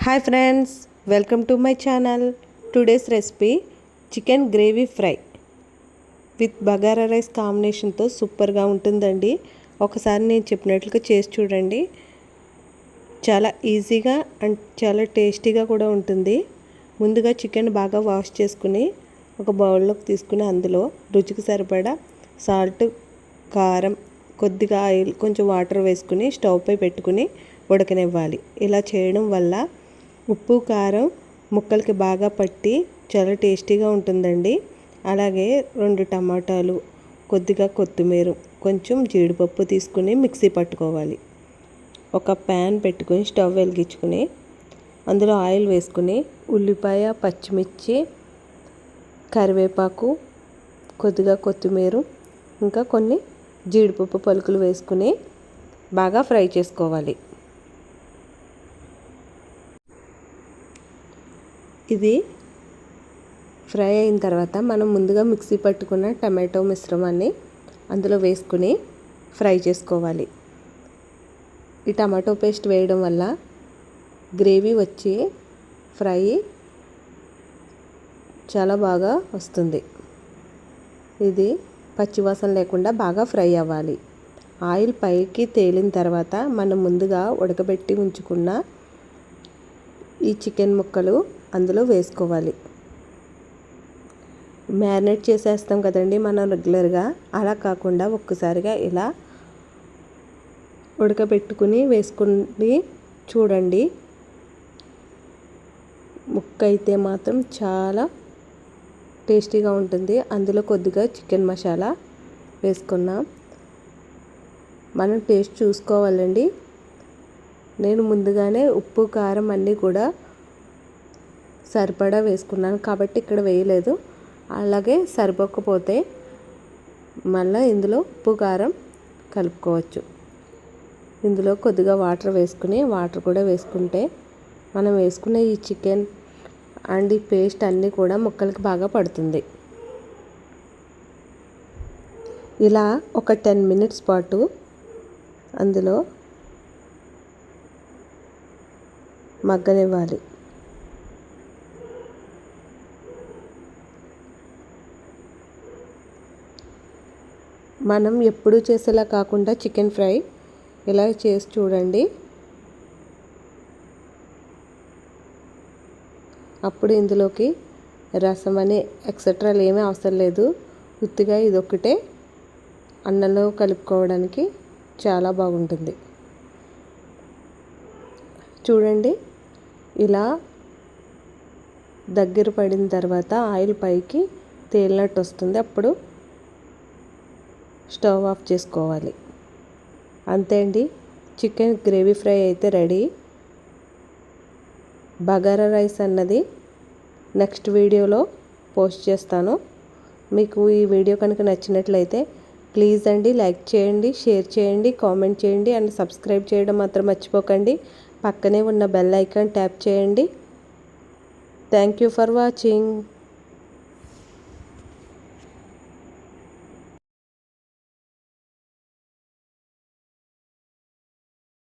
Hi friends, welcome to my channel. Today's recipe chicken gravy fry with bagara rice కాంబినేషన్తో సూపర్గా ఉంటుందండి. ఒకసారి నేను చెప్పినట్లుగా చేసి చూడండి. చాలా ఈజీగా అండ్ చాలా టేస్టీగా కూడా ఉంటుంది. ముందుగా చికెన్ బాగా వాష్ చేసుకుని ఒక బౌల్లోకి తీసుకుని అందులో రుచికి సరిపడా సాల్ట్, కారం, కొద్దిగా ఆయిల్, కొంచెం వాటర్ వేసుకుని స్టవ్ పై పెట్టుకుని ఉడకనివ్వాలి. ఇలా చేయడం వల్ల ఉప్పు, కారం ముక్కలకి బాగా పట్టి చాలా టేస్టీగా ఉంటుందండి. అలాగే 2 టమాటాలు, కొద్దిగా కొత్తిమీర, కొంచెం జీడిపప్పు తీసుకుని మిక్సీ పట్టుకోవాలి. ఒక ప్యాన్ పెట్టుకుని స్టవ్ వెలిగించుకుని అందులో ఆయిల్ వేసుకుని ఉల్లిపాయ, పచ్చిమిర్చి, కరివేపాకు, కొద్దిగా కొత్తిమీర, ఇంకా కొన్ని జీడిపప్పు పలుకులు వేసుకుని బాగా ఫ్రై చేసుకోవాలి. ఇది ఫ్రై అయిన తర్వాత మనం ముందుగా మిక్సీ పట్టుకున్న టమాటో మిశ్రమాన్ని అందులో వేసుకుని ఫ్రై చేసుకోవాలి. ఈ టమాటో పేస్ట్ వేయడం వల్ల గ్రేవీ వచ్చి ఫ్రై చాలా బాగా వస్తుంది. ఇది పచ్చివాసన లేకుండా బాగా ఫ్రై అవ్వాలి. ఆయిల్ పైకి తేలిన తర్వాత మనం ముందుగా ఉడకబెట్టి ఉంచుకున్న ఈ చికెన్ ముక్కలు అందులో వేసుకోవాలి. మ్యారినేట్ చేసేస్తాం కదండి మనం రెగ్యులర్గా, అలా కాకుండా ఒక్కసారిగా ఇలా ఉడకబెట్టుకుని వేసుకుని చూడండి. ముక్క అయితే మాత్రం చాలా టేస్టీగా ఉంటుంది. అందులో కొద్దిగా చికెన్ మసాలా వేసుకున్నాం. మనం టేస్ట్ చూసుకోవాలండి. నేను ముందుగానే ఉప్పు, కారం అన్నీ కూడా సరిపడా వేసుకున్నాను కాబట్టి ఇక్కడ వేయలేదు. అలాగే సరిపోకపోతే మళ్ళీ ఇందులో ఉప్పు, కారం కలుపుకోవచ్చు. ఇందులో కొద్దిగా వాటర్ వేసుకుని వాటర్ కూడా వేసుకుంటే మనం వేసుకున్న ఈ చికెన్ అండ్ ఈ పేస్ట్ అన్నీ కూడా ముక్కలకి బాగా పడుతుంది. ఇలా ఒక 10 మినిట్స్ పాటు అందులో మగ్గనివ్వాలి. మనం ఎప్పుడూ చేసేలా కాకుండా చికెన్ ఫ్రై ఇలా చేసి చూడండి. అప్పుడు ఇందులోకి రసం అని ఎక్సెట్రాలు ఏమీ అవసరం లేదు. ఉత్తిగా ఇదొక్కటే అన్నంలో కలుపుకోవడానికి చాలా బాగుంటుంది. చూడండి, ఇలా దగ్గర పడిన తర్వాత ఆయిల్ పైకి తేలినట్టు వస్తుంది. అప్పుడు స్టవ్ ఆఫ్ చేసుకోవాలి. అంతే అండి, చికెన్ గ్రేవీ ఫ్రై అయితే రెడీ. బగారా రైస్ అన్నది నెక్స్ట్ వీడియోలో పోస్ట్ చేస్తాను. మీకు ఈ వీడియో కనుక నచ్చినట్లయితే ప్లీజ్ అండి లైక్ చేయండి, షేర్ చేయండి, కామెంట్ చేయండి అండ్ సబ్స్క్రైబ్ చేయడం మాత్రం మర్చిపోకండి. పక్కనే ఉన్న బెల్ ఐకాన్ ట్యాప్ చేయండి. Thank you for watching.